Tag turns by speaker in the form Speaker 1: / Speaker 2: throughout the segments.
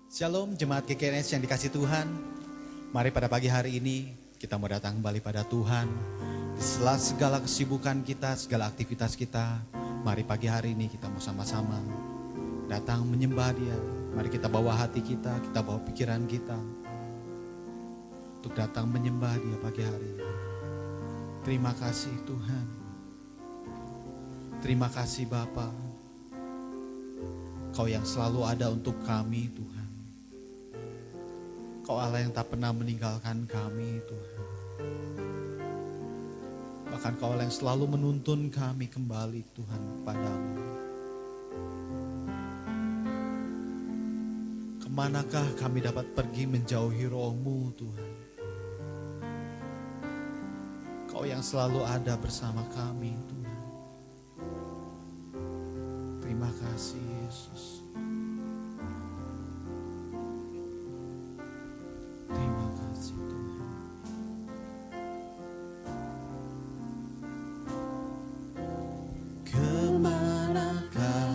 Speaker 1: Shalom jemaat GKNS yang dikasih Tuhan. Mari pada pagi hari ini kita mau datang kembali pada Tuhan. Di sela segala kesibukan kita, segala aktivitas kita, mari pagi hari ini kita mau sama-sama datang menyembah Dia. Mari kita bawa hati kita bawa pikiran kita untuk datang menyembah Dia pagi hari ini. Terima kasih Tuhan. Terima kasih Bapa. Kau yang selalu ada untuk kami Tuhan. Kau Allah yang tak pernah meninggalkan kami Tuhan. Bahkan Kau Allah yang selalu menuntun kami kembali Tuhan padamu. Kemanakah kami dapat pergi menjauhi roh-Mu Tuhan? Kau yang selalu ada bersama kami Tuhan. Terima kasih Yesus. Terima kasih Tuhan. Kemanakah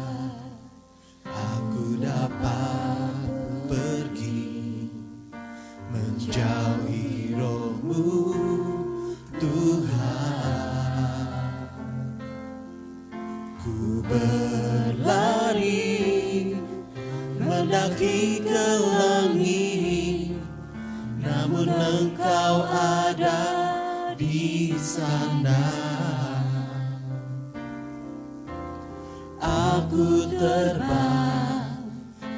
Speaker 1: aku dapat pergi menjauhi roh-Mu Tuhan? Ku berlari mendaki ke langit, namun Engkau ada di sana. Aku terbang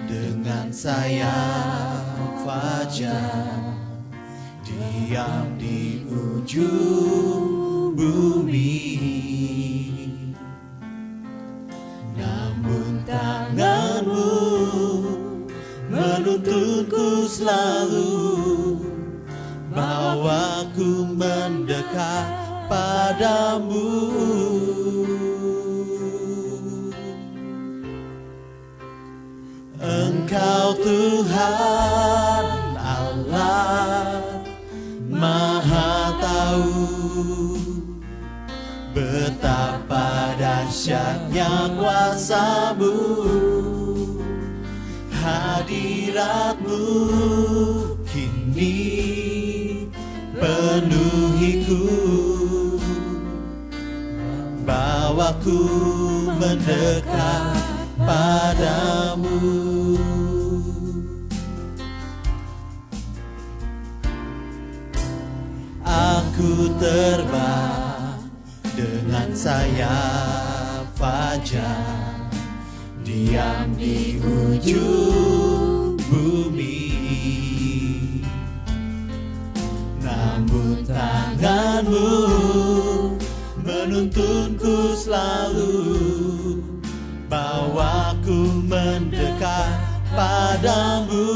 Speaker 1: dengan sayap fajar, diam di ujung bumi. Namun tangan-Mu menuntunku selalu, bawaku mendekat padamu. Engkau Tuhan Allah Maha Tahu, betapa dahsyatnya kuasa-Mu. Hadirat-Mu kini penuhiku, bawaku mendekat padamu. Aku terbang dengan sayap fajar, diam di ujung bumi. Namun tangan-Mu menuntunku selalu, bawaku mendekat padamu.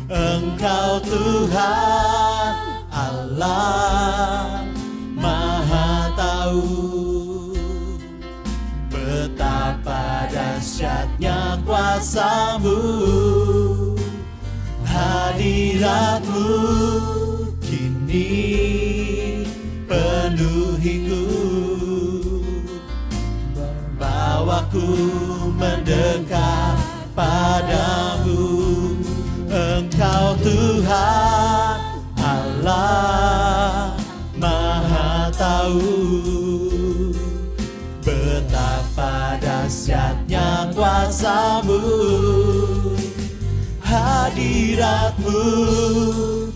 Speaker 1: Engkau Tuhan Allah Maha Tahu, betapa dahsyatnya kuasa-Mu. Hadirat-Mu kini penuhiku, bawaku mendekat padamu. Engkau Tuhan Allah Maha Tahu, betapa dahsyatnya kuasa-Mu. Hadirat-Mu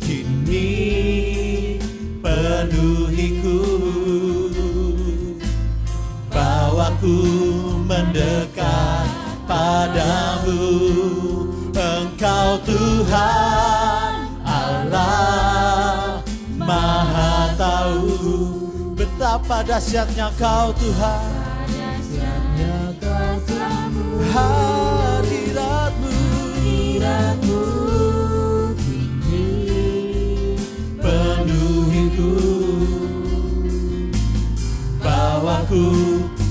Speaker 1: kini penuhiku, bawaku mendekat padamu. Engkau Tuhan Allah Maha Tahu, betapa dahsyatnya Kau Tuhan. Hadirat-Mu penuhiku, bawaku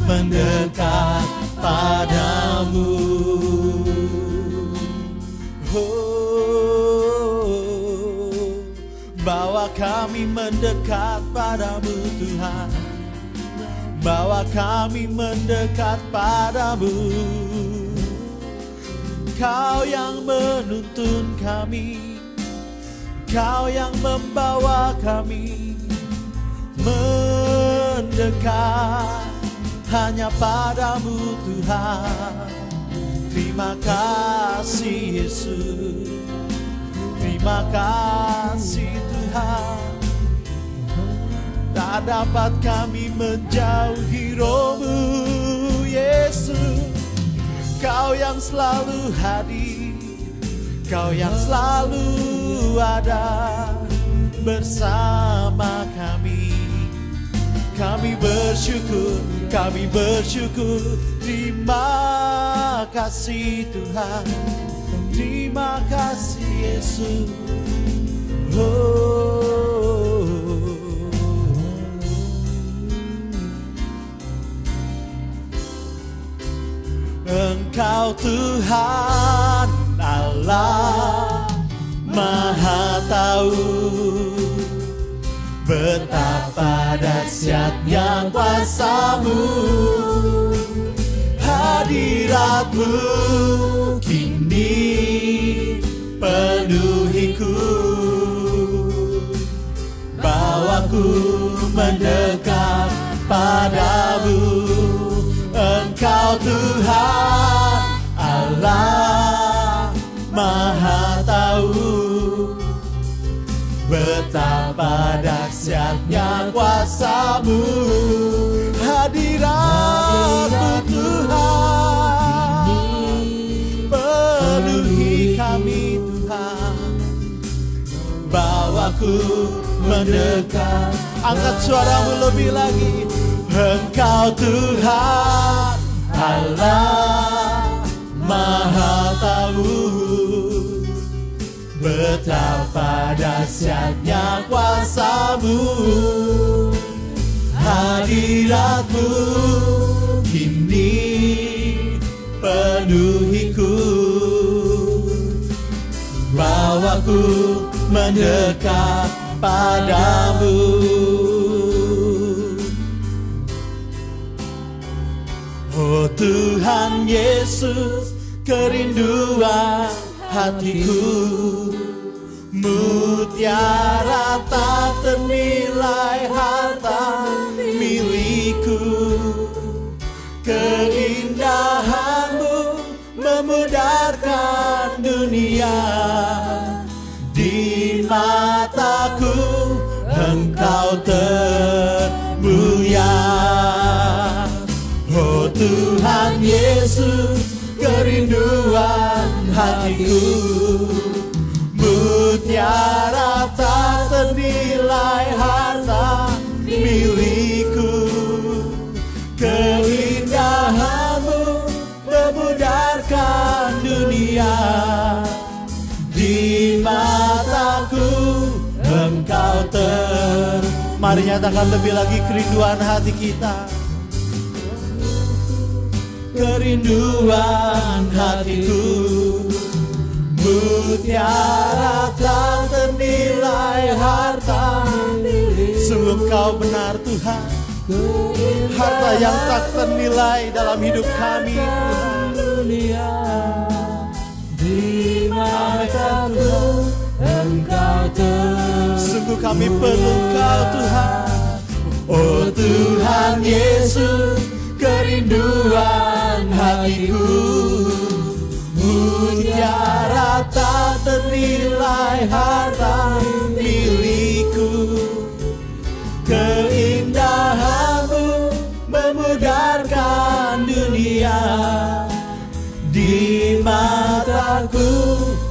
Speaker 1: mendekat padamu. Bawa kami mendekat padamu Tuhan, bawa kami mendekat padamu. Kau yang menuntun kami, Kau yang membawa kami mendekat hanya padamu Tuhan. Terima kasih Yesus, terima kasih Tuhan. Tak dapat kami menjauhi roh-Mu Yesus. Kau yang selalu hadir, Kau yang selalu ada bersama kami. Kami bersyukur, kami bersyukur. Terima kasih Tuhan, terima kasih Yesus. Oh. Engkau Tuhan Allah Maha Tahu, betapa dahsyatnya kuasa-Mu. Hadirat-Mu kini penuhiku, bawaku mendekat padamu. Engkau Tuhan Allah Maha Tahu, betapa dahsyatnya kuasa-Mu. Hadirat-Mu Tuhan penuhi kami Tuhan, bawaku mendekat. Angkat suaramu lebih lagi. Engkau Tuhan Allah Maha Tahu, betapa dahsyatnya kuasa-Mu. Hadirat-Mu kini penuhiku, bawaku mendekat padamu. Oh Tuhan Yesus, kerinduan hatiku, mutiara tak ternilai harta milikku. Keindahan-Mu memudarkan dunia, di mataku Engkau termulia. Oh Tuhan Yesus, kerinduan hatiku, mutiara tak ternilai harta milikku. Keindahan-Mu memudarkan dunia, di mataku Engkau Mari nyatakan lebih lagi kerinduan hati kita. Kerinduan hatiku, mutiara tak ternilai harta. Sungguh Kau benar Tuhan, harta yang tak ternilai dalam hidup kami Tuhan. Di mataku Engkau sungguh kami perlu Kau Tuhan. Oh Tuhan Yesus, kerinduan hatiku, mutiara tak ternilai harta milikku. Keindahan-Mu memudarkan dunia, di mataku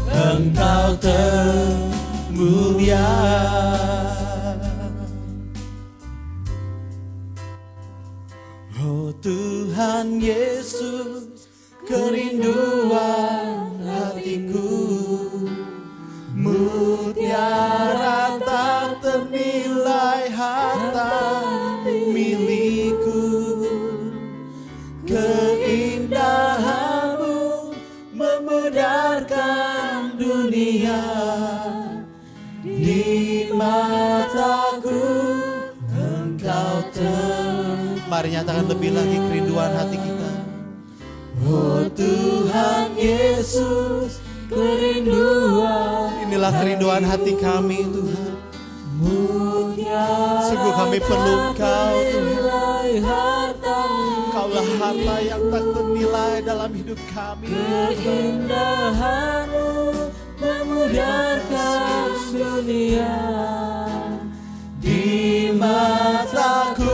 Speaker 1: Engkau termulia. Oh Tuhan Yesus, kerinduan hatiku, mutiara tak ternilai harta milikku. Keindahan-Mu memudarkan dunia, di mataku Engkau Mari nyatakan lebih lagi kerinduan hati kita.
Speaker 2: Oh Tuhan Yesus, kerinduan.
Speaker 1: Inilah kerinduan hati kami Tuhan. Sungguh kami perlu Engkau Tuhan. Kaulah harta yang tak ternilai dalam hidup kami.
Speaker 2: Keindahan-Mu memudarkan dunia.
Speaker 1: Di mataku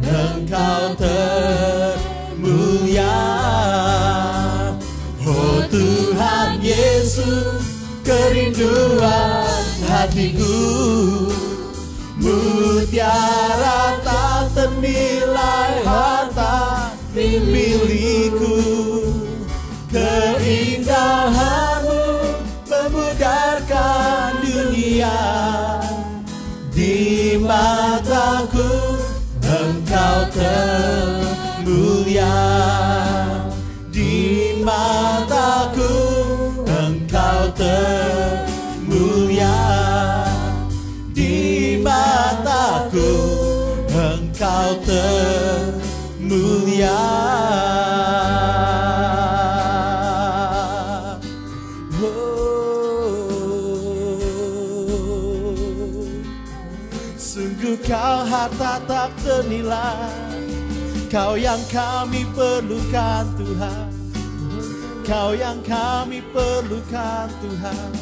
Speaker 1: Engkau termulia. Oh Tuhan Yesus, kerinduan hatiku. Mutiara tak ternilai harta milikku. Keindahan-Mu memudarkan dunia. Di mataku Engkau termulia. Di mataku Engkau termulia. Di mataku Engkau termulia. Sungguh Kau harta tak ternilai. Kau yang kami perlukan Tuhan. Kau yang kami perlukan Tuhan.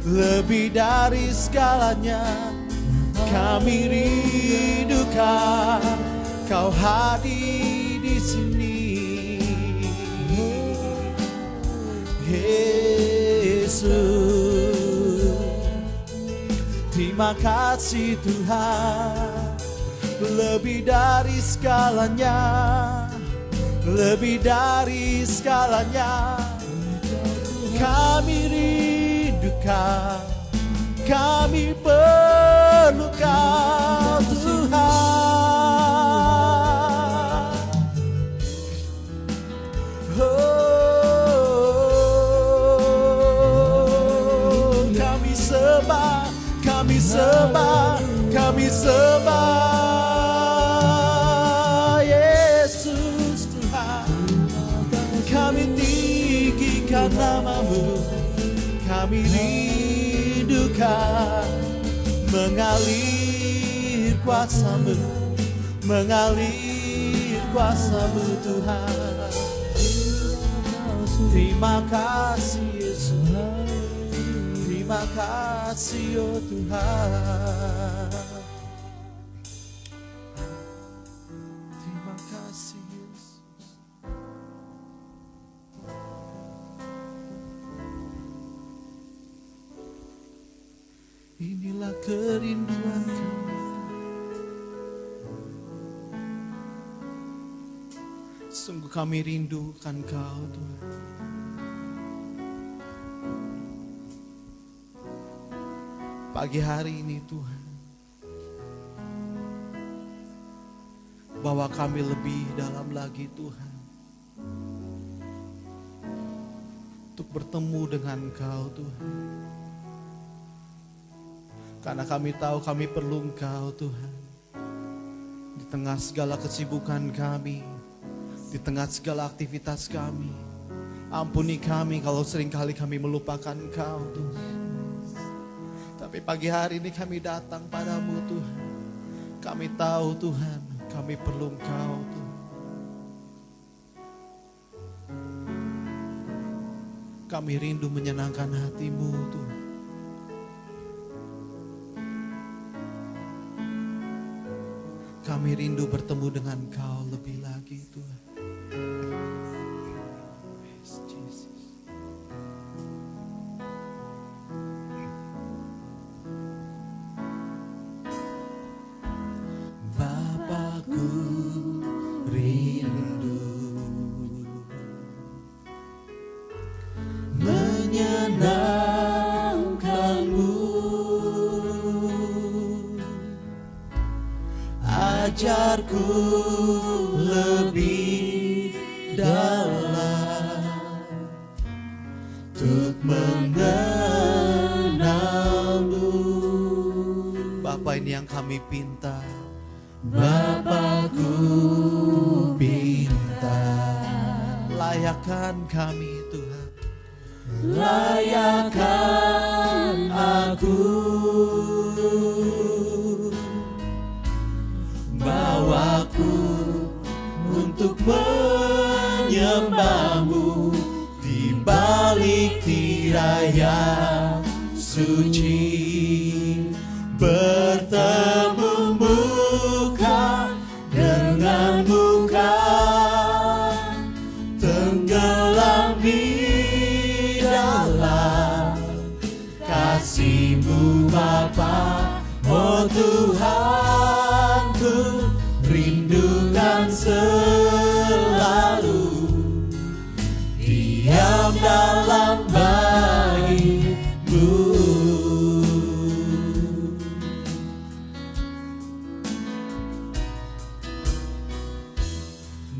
Speaker 1: Lebih dari segalanya kami rindukan Kau hadir di sini. Yesus, terima kasih Tuhan. Lebih dari segalanya, lebih dari segalanya kami rindukan, kami perlukan Tuhan. Oh, kami sembah, kami sembah, kami sembah Yesus Tuhan. Kami tinggikan nama-Mu, kami rindukan mengalir kuasa-Mu, mengalir kuasa-Mu Tuhan. Terima kasih Yesus, terima kasih oh Tuhan. Terima kasih Yesus. Inilah kerinduan kami. Sungguh kami rindukan Kau Tuhan. Pagi hari ini Tuhan, bawa kami lebih dalam lagi Tuhan, untuk bertemu dengan Kau Tuhan. Karena kami tahu kami perlu Engkau Tuhan. Di tengah segala kesibukan kami, di tengah segala aktivitas kami, ampuni kami kalau seringkali kami melupakan Engkau Tuhan. Tapi pagi hari ini kami datang padamu Tuhan. Kami tahu Tuhan, kami perlu Engkau Tuhan. Kami rindu menyenangkan hati-Mu Tuhan. Kami rindu bertemu dengan Kau lebih lagi Tuhan. Yes, Jesus. Bapakku rindu menyenangkan-Mu. Ajarku lebih dalam untuk mengenal-Mu. Bapa, ini yang kami pinta. Bapakku pinta Layakkan kami Tuhan.
Speaker 2: Layakkan aku,
Speaker 1: bawaku untuk menyembah-Mu di balik tirai yang suci. Bertemu muka dengan muka, tenggelam di dalam kasih-Mu Bapa. Oh Tuhanku, rindukan selalu diam dalam bait-Mu.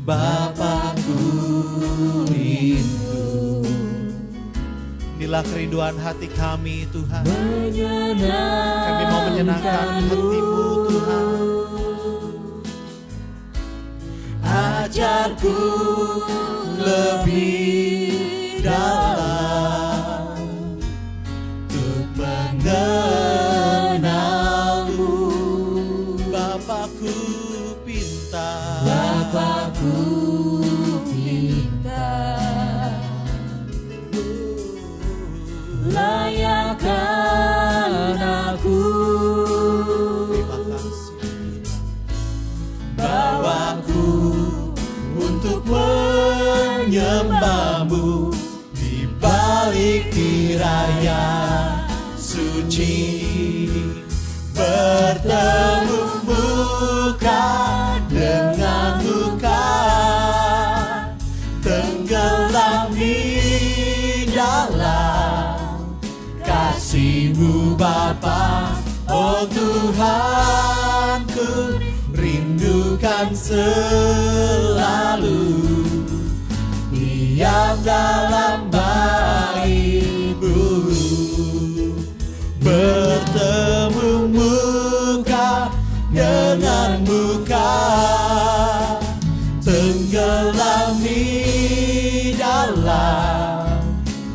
Speaker 1: Bapakku rindu. Inilah kerinduan hati kami Tuhan. Kami mau menyenangkan hati-Mu Tuhan. Ajarku lebih dalam untuk mengenal-Mu. Bapakku pinta,
Speaker 2: Bapakku pinta, layakkan aku,
Speaker 1: terima kasih, bawaku untuk menyembah-Mu di balik tirai yang suci. Bertemu muka dengan muka, tenggelam di dalam kasih-Mu Bapa. Oh Tuhanku, rindukan selalu diam dalam bait-Mu. Bertemu muka dengan muka, tenggelam di dalam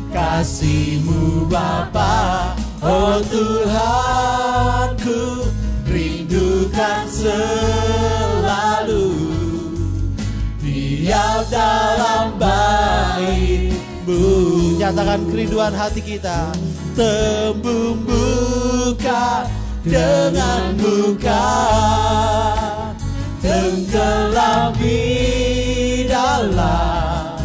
Speaker 1: kasih-Mu Bapa. Oh Tuhanku, rindukan selalu diam dalam bait-Mu. Nyatakan kerinduan hati kita. Tembung muka dengan muka, tenggelam di dalam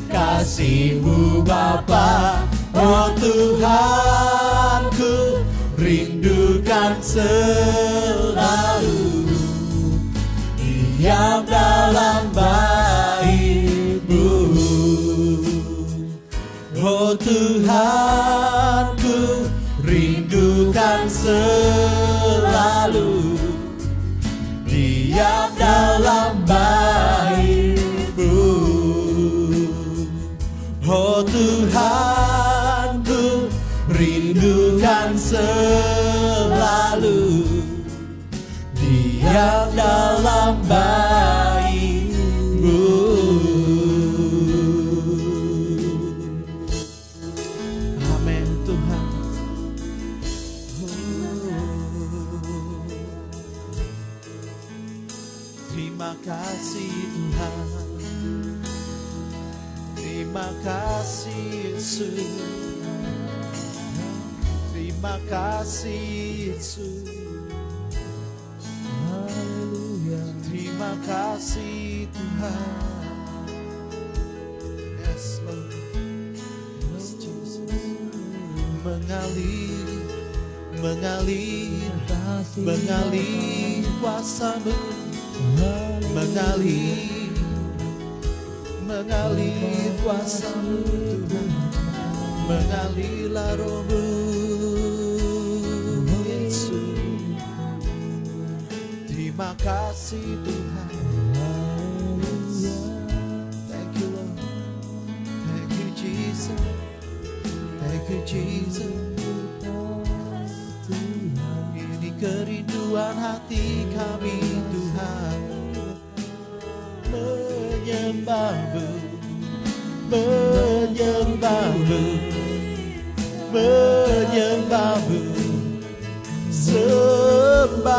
Speaker 1: kasih-Mu Bapa. Oh Tuhanku, rindukan selalu diam dalam bait-Mu. Oh Tuhanku, rindukan selalu diam dalam bait-Mu. Oh Tuhanku, rindukan selalu diam dalam bait-Mu. Amin Tuhan. Terima kasih Tuhan. Terima kasih Yesus. Terima kasih Yesus. Haleluya. Terima kasih Tuhan. Yes Lord. Yes Jesus. Mengalir, mengalir, mengalir kuasa-Mu. Mengalir, mengalir kuasa-Mu Tuhan. Mengalirlah Roh-Mu Yesus. Terima kasih Tuhan. Thank you Lord. Thank you Jesus. Thank you Jesus. Ini kerinduan hati kami Tuhan, menyembah-Mu menyembahmu, menyembahmu, sembah,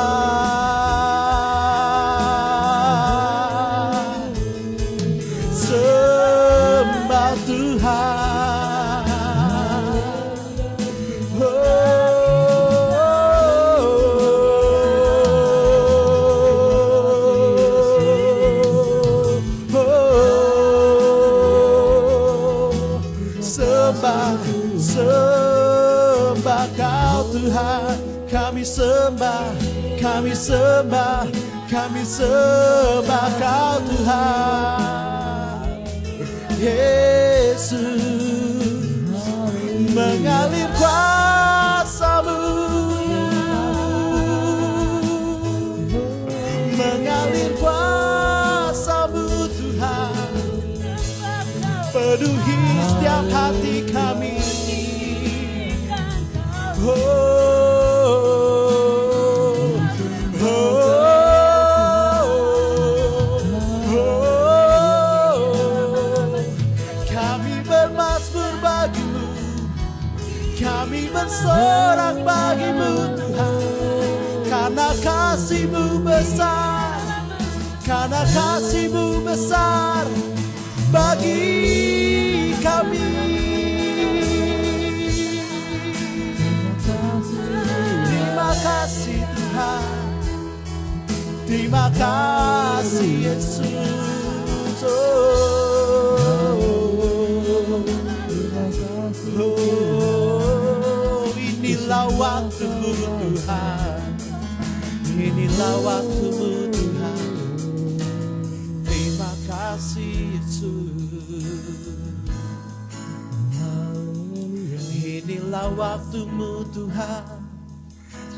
Speaker 1: sembah Tuhan. Sembah, sembah Kau Tuhan. Kami sembah, kami sembah, kami sembah Kau Tuhan. Yesus, mengalir kuasa-Mu, mengalir kuasa-Mu Tuhan, penuhi setiap hati kami. Kami bermazmur bagi-Mu, kami bersorak bagi-Mu Tuhan, karena kasih-Mu besar, karena kasih-Mu besar bagi kami. Terima kasih Tuhan, terima kasih Yesus. Inilah waktu-Mu Tuhan, inilah waktu-Mu Tuhan. Terima kasih Yesus. Inilah waktu-Mu Tuhan,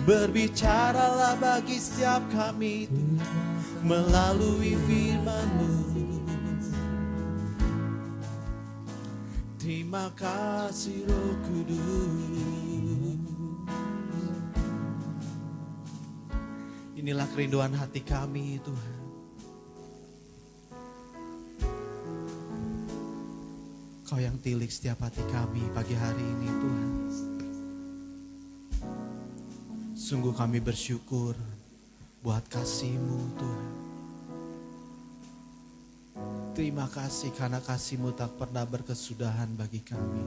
Speaker 1: berbicaralah bagi setiap kami Tuhan, melalui firman-Mu. Terima kasih Roh Kudus. Inilah kerinduan hati kami Tuhan. Kau yang tilik setiap hati kami pagi hari ini Tuhan. Sungguh kami bersyukur buat kasih-Mu Tuhan. Terima kasih karena kasih-Mu tak pernah berkesudahan bagi kami.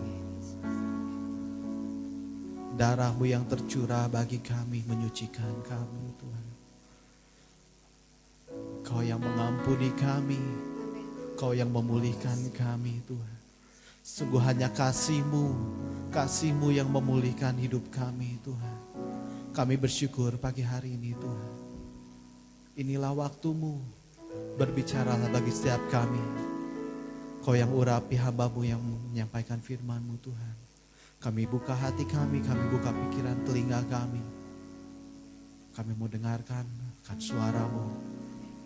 Speaker 1: Darah-Mu yang tercurah bagi kami menyucikan kami Tuhan. Kau yang mengampuni kami, Kau yang memulihkan kami Tuhan. Sungguh hanya kasih-Mu, kasih-Mu yang memulihkan hidup kami Tuhan. Kami bersyukur pagi hari ini Tuhan. Inilah waktu-Mu, berbicaralah bagi setiap kami. Kau yang urapi hamba-Mu yang menyampaikan firman-Mu Tuhan. Kami buka hati kami buka pikiran telinga kami. Kami mau dengarkan akan suara-Mu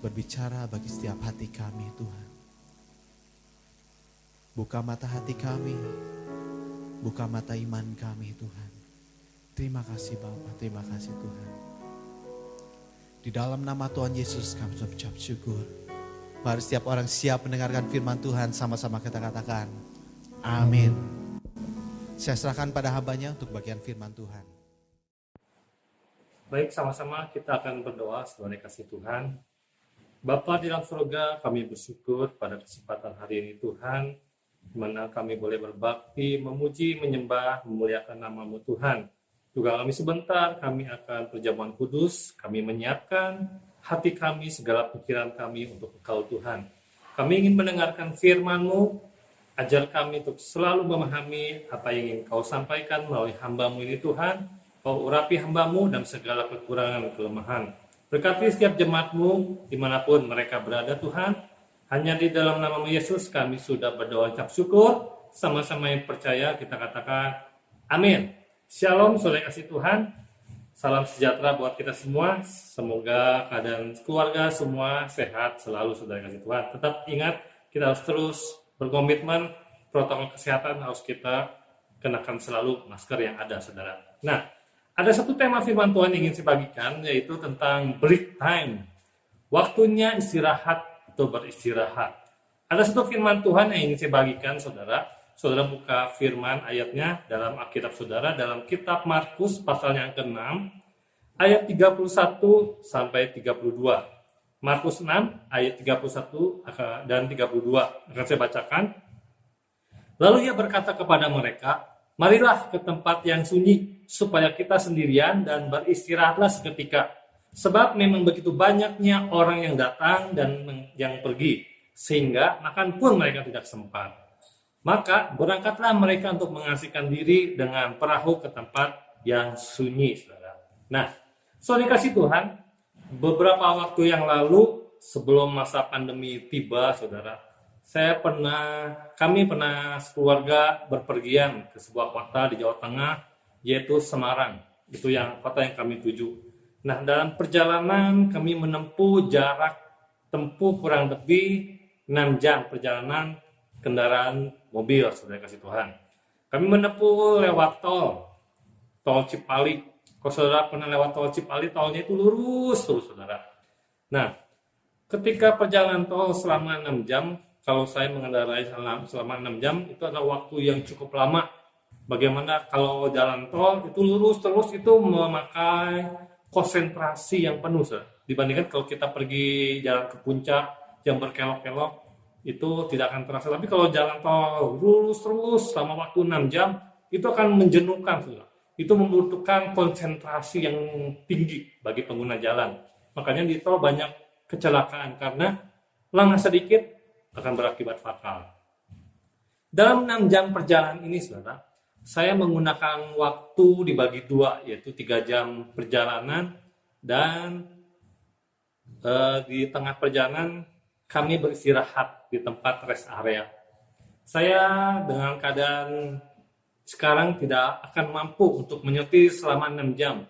Speaker 1: berbicara bagi setiap hati kami Tuhan. Buka mata hati kami, buka mata iman kami Tuhan. Terima kasih Bapa, terima kasih Tuhan. Di dalam nama Tuhan Yesus kami ucap syukur. Mari setiap orang siap mendengarkan firman Tuhan, sama-sama kita katakan amin. Saya serahkan pada hambanya untuk bagian firman Tuhan.
Speaker 3: Baik, sama-sama kita akan berdoa sebagai kasih Tuhan. Bapa di dalam surga, kami bersyukur pada kesempatan hari ini Tuhan, di mana kami boleh berbakti, memuji, menyembah, memuliakan nama-Mu Tuhan. Juga kami sebentar, kami akan perjamuan kudus, kami menyiapkan hati kami, segala pikiran kami untuk Engkau Tuhan. Kami ingin mendengarkan firman-Mu, ajar kami untuk selalu memahami apa yang ingin Kau sampaikan melalui hamba-Mu ini Tuhan. Kau urapi hamba-Mu dan segala kekurangan dan kelemahan. Berkati setiap jemaat-Mu dimanapun mereka berada Tuhan. Hanya di dalam nama Yesus kami sudah berdoa ucap syukur. Sama-sama yang percaya kita katakan amin. Shalom saudara kasih Tuhan. Salam sejahtera buat kita semua. Semoga keadaan keluarga semua sehat selalu saudara kasih Tuhan. Tetap ingat kita harus terus berkomitmen. Protokol kesehatan harus kita kenakan selalu masker yang ada saudara. Nah, ada satu tema firman Tuhan yang ingin saya bagikan, yaitu tentang break time. Waktunya istirahat atau beristirahat. Ada satu firman Tuhan yang ingin saya bagikan, saudara. Saudara buka firman ayatnya dalam Alkitab saudara, dalam kitab Markus pasal yang ke-6, ayat 31 sampai 32. Markus 6, ayat 31 dan 32. Akan saya bacakan. Lalu ia berkata kepada mereka, marilah ke tempat yang sunyi, supaya kita sendirian dan beristirahatlah seketika. Sebab memang begitu banyaknya orang yang datang dan yang pergi, sehingga makan pun mereka tidak sempat. Maka berangkatlah mereka untuk mengasihkan diri dengan perahu ke tempat yang sunyi. Saudara. Nah, saudara kasih Tuhan, beberapa waktu yang lalu sebelum masa pandemi tiba, saudara, kami pernah sekeluarga berpergian ke sebuah kota di Jawa Tengah, yaitu Semarang. Itu yang kota yang kami tuju. Nah, dalam perjalanan kami menempuh jarak tempuh kurang lebih 6 jam perjalanan kendaraan mobil, saudara kasih Tuhan. Kami menempuh lewat tol Cipali. Kalau saudara pernah lewat tol Cipali, tolnya itu lurus terus, saudara. Nah, ketika perjalanan tol selama 6 jam, kalau saya mengendarai selama 6 jam, itu adalah waktu yang cukup lama. Bagaimana kalau jalan tol itu lurus terus, itu memakai konsentrasi yang penuh, saudara. Dibandingkan kalau kita pergi jalan ke puncak yang berkelok-kelok, itu tidak akan terasa. Tapi kalau jalan tol lurus terus selama waktu 6 jam, itu akan menjenuhkan, saudara. Itu membutuhkan konsentrasi yang tinggi bagi pengguna jalan. Makanya di tol banyak kecelakaan karena lengah sedikit akan berakibat fatal. Dalam 6 jam perjalanan ini, saudara, saya menggunakan waktu dibagi 2, yaitu 3 jam perjalanan, dan di tengah perjalanan kami beristirahat di tempat rest area. Saya dengan keadaan sekarang tidak akan mampu untuk menyetir selama 6 jam.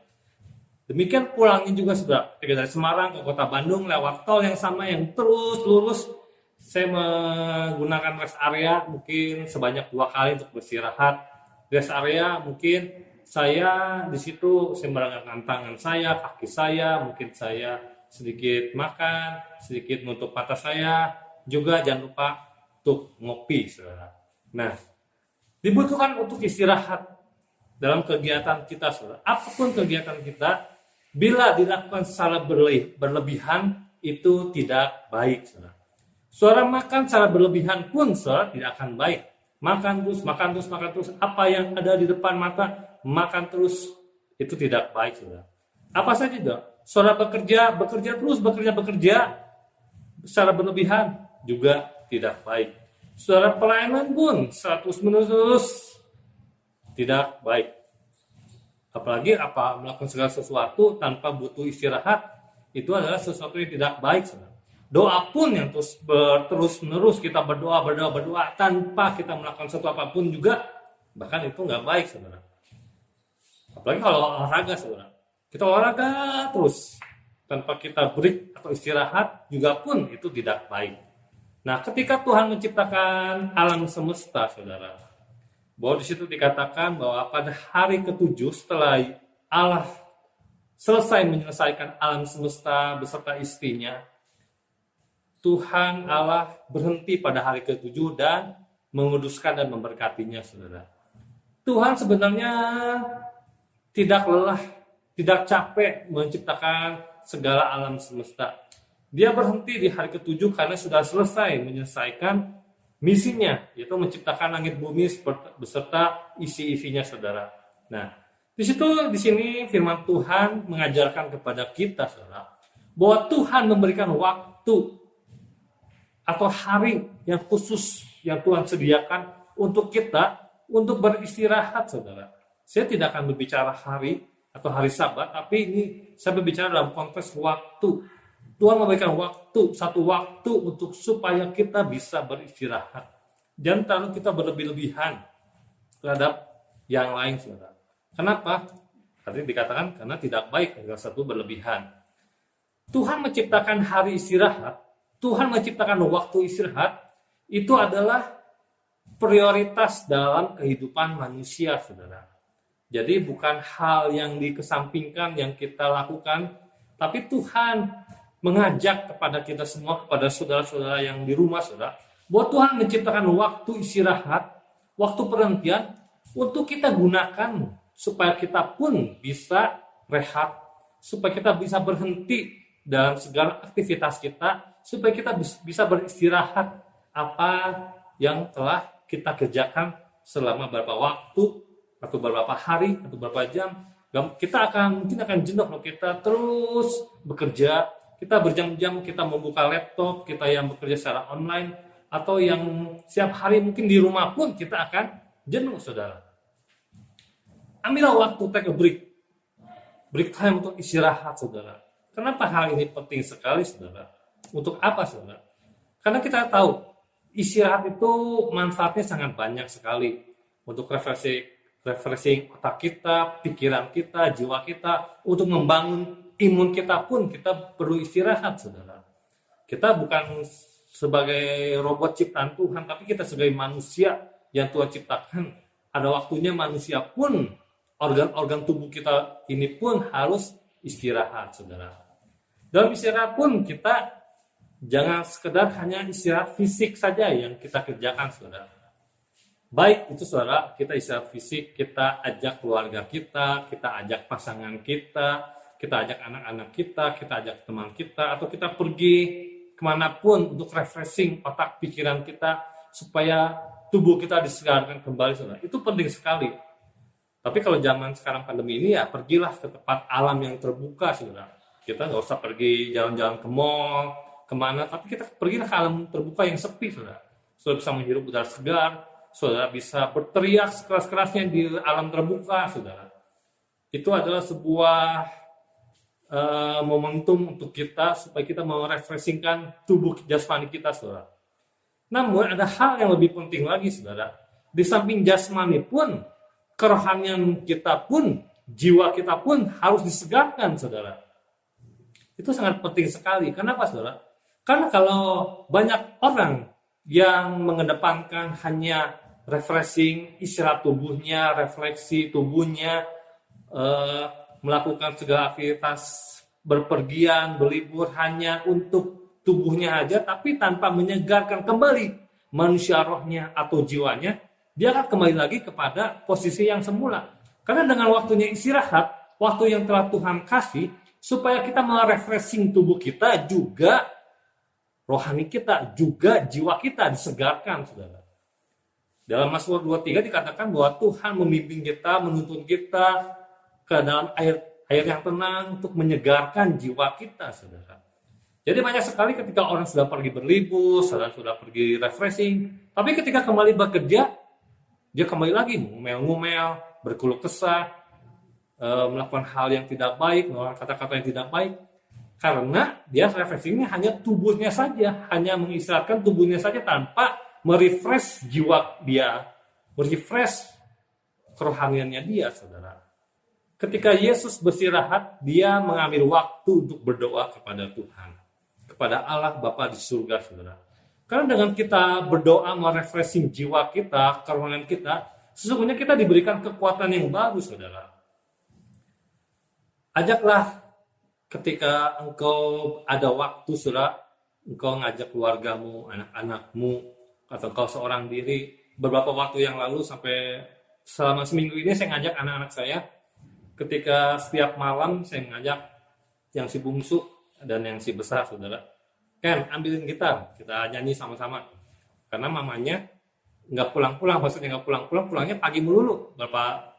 Speaker 3: Demikian pulangnya juga, saudara, dari Semarang ke kota Bandung lewat tol yang sama yang terus lurus. Saya menggunakan rest area mungkin sebanyak 2 kali untuk beristirahat. Rest area mungkin saya di situ saya merengangkan tangan saya, kaki saya, mungkin saya sedikit makan, sedikit menutup mata saya, juga jangan lupa untuk ngopi, saudara. Nah, dibutuhkan untuk istirahat dalam kegiatan kita, saudara. Apapun kegiatan kita, bila dilakukan secara berlebihan, itu tidak baik, saudara. Saudara makan secara berlebihan pun, saudara, tidak akan baik. Makan terus. Apa yang ada di depan mata, makan terus. Itu tidak baik, saudara. Apa saja, saudara. Saudara bekerja terus, secara berlebihan juga tidak baik. Saudara pelayanan pun terus-menerus tidak baik. Apalagi melakukan segala sesuatu tanpa butuh istirahat, itu adalah sesuatu yang tidak baik, saudara. Doa pun yang terus-menerus kita berdoa tanpa kita melakukan sesuatu apapun juga, bahkan itu nggak baik, saudara. Apalagi kalau olahraga, saudara. Kita olahraga terus tanpa kita break atau istirahat juga pun itu tidak baik. Nah, ketika Tuhan menciptakan alam semesta, saudara, bahwa di situ dikatakan bahwa pada hari ke-7 setelah Allah selesai menyelesaikan alam semesta beserta istrinya, Tuhan Allah berhenti pada hari ke-7 dan menguduskan dan memberkatinya, saudara. Tuhan sebenarnya tidak lelah, tidak capek menciptakan segala alam semesta. Dia berhenti di hari ke-7 karena sudah selesai menyelesaikan misinya, yaitu menciptakan langit bumi beserta isi-isinya, saudara. Nah, di sini firman Tuhan mengajarkan kepada kita, saudara, bahwa Tuhan memberikan waktu atau hari yang khusus yang Tuhan sediakan untuk kita untuk beristirahat, saudara. Saya tidak akan berbicara hari atau hari Sabat, tapi ini saya berbicara dalam konteks waktu. Tuhan memberikan satu waktu untuk supaya kita bisa beristirahat. Jangan terlalu kita berlebih-lebihan terhadap yang lain, saudara. Kenapa? Tadi dikatakan karena tidak baik kalau satu berlebihan. Tuhan menciptakan hari istirahat, Tuhan menciptakan waktu istirahat, itu adalah prioritas dalam kehidupan manusia, saudara. Jadi bukan hal yang dikesampingkan yang kita lakukan, tapi Tuhan mengajak kepada kita semua, kepada saudara-saudara yang di rumah, saudara, bahwa Tuhan menciptakan waktu istirahat, waktu perhentian untuk kita gunakan supaya kita pun bisa rehat, supaya kita bisa berhenti dalam segala aktivitas kita, supaya kita bisa beristirahat apa yang telah kita kerjakan selama beberapa waktu atau beberapa hari atau beberapa jam. Kita mungkin akan jenuh kalau kita terus bekerja, kita berjam-jam kita membuka laptop, kita yang bekerja secara online, atau yang setiap hari mungkin di rumah pun kita akan jenuh, saudara. Ambillah waktu, take a break time untuk istirahat, saudara. Kenapa hal ini penting sekali, saudara? Untuk apa, saudara? Karena kita tahu istirahat itu manfaatnya sangat banyak sekali untuk refreshing otak kita, pikiran kita, jiwa kita, untuk membangun imun kita pun kita perlu istirahat, saudara. Kita bukan sebagai robot ciptaan Tuhan, tapi kita sebagai manusia yang Tuhan ciptakan. Ada waktunya manusia pun, organ-organ tubuh kita ini pun harus istirahat, saudara. Dalam istirahat pun kita jangan sekedar hanya istirahat fisik saja yang kita kerjakan, saudara. Baik itu, saudara, kita istirahat fisik, kita ajak keluarga kita ajak pasangan kita ajak anak-anak kita ajak teman kita, atau kita pergi kemanapun untuk refreshing otak pikiran kita supaya tubuh kita disegarkan kembali, saudara. Itu penting sekali. Tapi kalau zaman sekarang pandemi ini, ya pergilah ke tempat alam yang terbuka, saudara. Kita nggak usah pergi jalan-jalan ke mall, kemana, tapi kita pergilah ke alam terbuka yang sepi, saudara. Saudara bisa menghirup udara segar, saudara bisa berteriak sekeras-kerasnya di alam terbuka, saudara. Itu adalah sebuah momentum untuk kita supaya kita mau refreshingkan tubuh jasmani kita, saudara. Namun ada hal yang lebih penting lagi, saudara. Di samping jasmani pun, kerohanian kita pun, jiwa kita pun harus disegarkan, saudara. Itu sangat penting sekali. Kenapa, saudara? Karena kalau banyak orang yang mengedepankan hanya refreshing, istirahat tubuhnya, refleksi tubuhnya, melakukan segala aktivitas berpergian, berlibur hanya untuk tubuhnya aja, tapi tanpa menyegarkan kembali manusia rohnya atau jiwanya, dia akan kembali lagi kepada posisi yang semula. Karena dengan waktunya istirahat, waktu yang telah Tuhan kasih, supaya kita merefreshing tubuh kita, juga rohani kita, juga jiwa kita disegarkan, saudara. Dalam Mazmur 23 dikatakan bahwa Tuhan membimbing kita, menuntun kita ke dalam air yang tenang untuk menyegarkan jiwa kita, saudara. Jadi banyak sekali ketika orang sudah pergi berlibur, sudah pergi refreshing, tapi ketika kembali bekerja, dia kembali lagi ngomel-ngomel, berkeluh kesah, melakukan hal yang tidak baik, melakukan kata-kata yang tidak baik, karena dia refreshingnya hanya tubuhnya saja, hanya mengistirahatkan tubuhnya saja tanpa merefresh jiwa dia, merefresh kerohaniannya dia, saudara. Ketika Yesus beristirahat, dia mengambil waktu untuk berdoa kepada Tuhan, kepada Allah Bapa di surga, saudara. Karena dengan kita berdoa merefreshing jiwa kita, kerohanian kita, sesungguhnya kita diberikan kekuatan yang baru, saudara. Ajaklah ketika engkau ada waktu, saudara, engkau ngajak keluargamu, anak-anakmu, atau engkau seorang diri. Beberapa waktu yang lalu sampai selama seminggu ini saya ngajak anak-anak saya. Ketika setiap malam saya ngajak yang si bungsu dan yang si besar, saudara, Ken, ambilin gitar, kita nyanyi sama-sama. Karena mamanya nggak pulang-pulang, maksudnya nggak pulang-pulang, pulangnya pagi melulu beberapa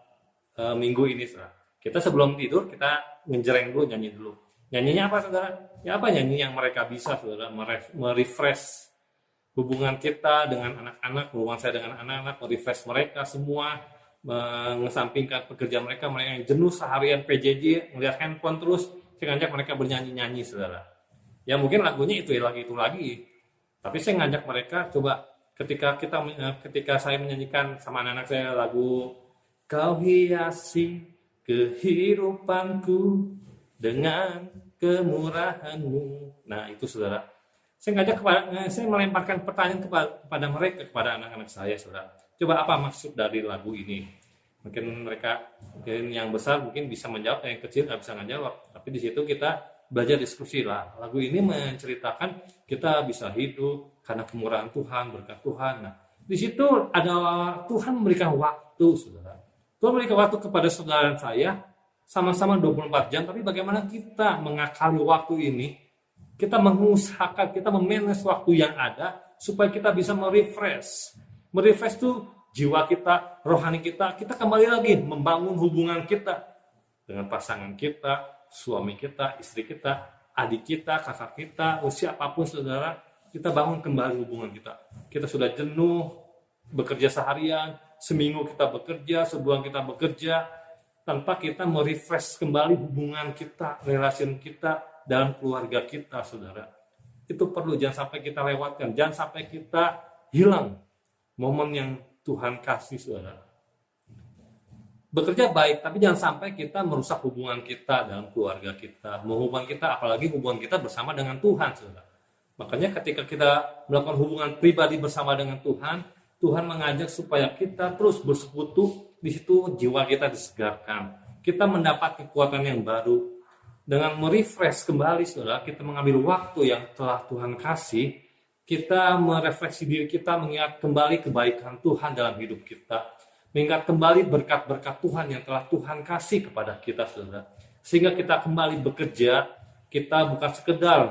Speaker 3: minggu ini, saudara. Kita sebelum tidur kita ngejereng dulu, nyanyi dulu. Nyanyinya apa, saudara? Ya apa nyanyi yang mereka bisa, saudara, merefresh hubungan kita dengan anak-anak, hubungan saya dengan anak-anak, merefresh mereka semua, mengesampingkan pekerjaan mereka yang jenuh seharian PJJ, melihat handphone terus, saya ngajak mereka bernyanyi-nyanyi, saudara. Ya mungkin lagunya itu lagi, tapi saya ngajak mereka, coba ketika saya menyanyikan sama anak-anak saya lagu Kau hiasi kehidupanku dengan kemurahan-Mu. Nah itu, saudara. Saya melemparkan pertanyaan kepada mereka, kepada anak-anak saya, saudara. Coba apa maksud dari lagu ini? Mungkin yang besar mungkin bisa menjawab, yang kecil nggak bisa menjawab. Tapi di situ kita belajar diskusi lah. Lagu ini menceritakan kita bisa hidup, karena kemurahan Tuhan, berkat Tuhan. Nah, di situ ada Tuhan memberikan waktu, saudara. Tuhan memberikan waktu kepada saudara dan saya, sama-sama 24 jam, tapi bagaimana kita mengakali waktu ini, kita mengusahakan, kita memanage waktu yang ada, supaya kita bisa merefresh. Merefresh itu jiwa kita, rohani kita kembali lagi membangun hubungan kita dengan pasangan kita, suami kita, istri kita, adik kita, kakak kita, siapapun saudara, kita bangun kembali hubungan kita. Kita sudah jenuh, bekerja seharian, seminggu kita bekerja, sebulan kita bekerja, tanpa kita merefresh kembali hubungan kita, relasi kita dalam keluarga kita, saudara. Itu perlu, jangan sampai kita lewatkan, jangan sampai kita hilang momen yang Tuhan kasih, saudara. Bekerja baik, tapi jangan sampai kita merusak hubungan kita dalam keluarga kita, hubungan kita, apalagi hubungan kita bersama dengan Tuhan, saudara. Makanya ketika kita melakukan hubungan pribadi bersama dengan Tuhan, Tuhan mengajak supaya kita terus bersekutu, di situ jiwa kita disegarkan. Kita mendapat kekuatan yang baru. Dengan merefresh kembali, saudara, kita mengambil waktu yang telah Tuhan kasih, kita merefleksi diri kita, mengingat kembali kebaikan Tuhan dalam hidup kita. Mengingat kembali berkat-berkat Tuhan yang telah Tuhan kasih kepada kita, saudara. Sehingga kita kembali bekerja, kita bukan sekedar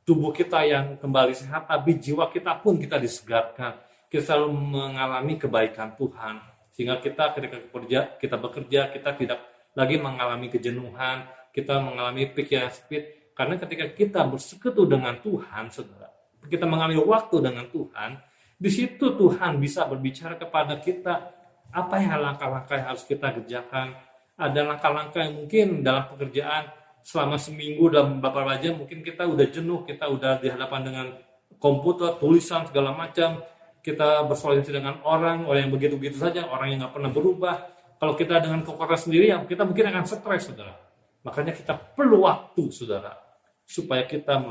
Speaker 3: tubuh kita yang kembali sehat, tapi jiwa kita pun kita disegarkan. Kita selalu mengalami kebaikan Tuhan. Sehingga kita ketika bekerja, kita tidak lagi mengalami kejenuhan, kita mengalami pikiran sempit. Karena ketika kita bersekutu dengan Tuhan, saudara, kita mengambil waktu dengan Tuhan, di situ Tuhan bisa berbicara kepada kita, apa yang langkah-langkah yang harus kita kerjakan. Ada langkah-langkah yang mungkin dalam pekerjaan selama seminggu, dalam beberapa jam, mungkin kita udah jenuh, kita udah dihadapan dengan komputer, tulisan, segala macam. Kita bersolidaritas dengan orang yang begitu-begitu saja, orang yang nggak pernah berubah. Kalau kita dengan kekuatan sendiri, ya kita mungkin akan stres, saudara. Makanya kita perlu waktu, saudara, supaya kita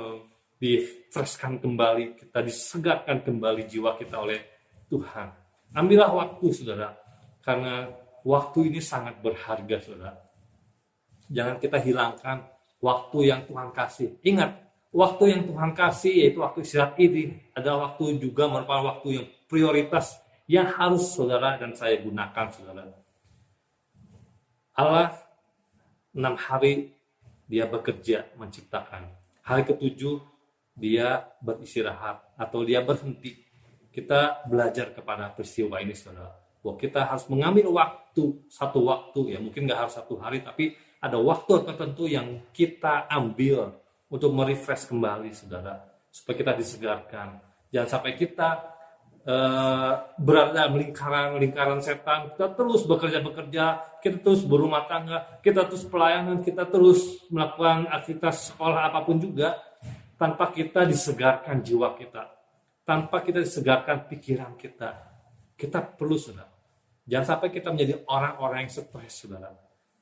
Speaker 3: di-freshkan kembali, kita disegarkan kembali jiwa kita oleh Tuhan. Ambillah waktu, saudara. Karena waktu ini sangat berharga, saudara. Jangan kita hilangkan waktu yang Tuhan kasih. Ingat, waktu yang Tuhan kasih, yaitu waktu istirahat ini, adalah waktu juga merupakan waktu yang prioritas yang harus saudara dan saya gunakan, saudara. Allah 6 hari dia bekerja menciptakan. Hari ke-7 dia beristirahat atau dia berhenti. Kita belajar kepada peristiwa ini, saudara. Bahwa kita harus mengambil satu waktu, ya mungkin nggak harus 1 hari, tapi ada waktu tertentu yang kita ambil untuk merefresh kembali, saudara, supaya kita disegarkan. Jangan sampai kita berada dalam lingkaran setan. Kita terus bekerja, kita terus berumah tangga, kita terus pelayanan, kita terus melakukan aktivitas sekolah apapun juga, tanpa kita disegarkan jiwa kita, tanpa kita disegarkan pikiran kita. Kita perlu, saudara. Jangan sampai kita menjadi orang-orang yang stres, saudara.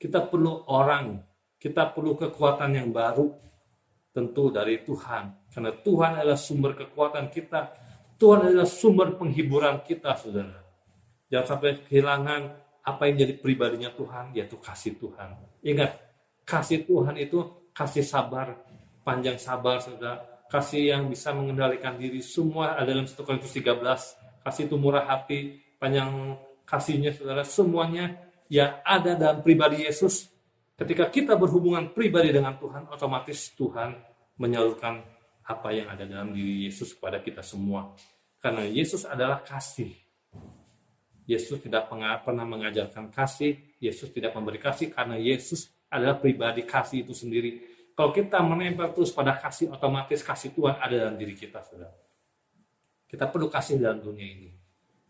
Speaker 3: Kita perlu kekuatan yang baru, tentu dari Tuhan. Karena Tuhan adalah sumber kekuatan kita. Tuhan adalah sumber penghiburan kita, saudara. Jangan sampai kehilangan apa yang jadi pribadinya Tuhan, yaitu kasih Tuhan. Ingat, kasih Tuhan itu kasih sabar, panjang sabar, saudara. Kasih yang bisa mengendalikan diri. Semua ada dalam 1 Korintus 13. Kasih itu murah hati, panjang kasihnya, saudara. Semuanya yang ada dalam pribadi Yesus. Ketika kita berhubungan pribadi dengan Tuhan, otomatis Tuhan menyalurkan apa yang ada dalam diri Yesus kepada kita semua. Karena Yesus adalah kasih. Yesus tidak pernah mengajarkan kasih. Yesus tidak memberi kasih karena Yesus adalah pribadi kasih itu sendiri. Kalau kita menempel terus pada kasih, otomatis kasih Tuhan ada dalam diri kita, saudara. Kita perlu kasih dalam dunia ini.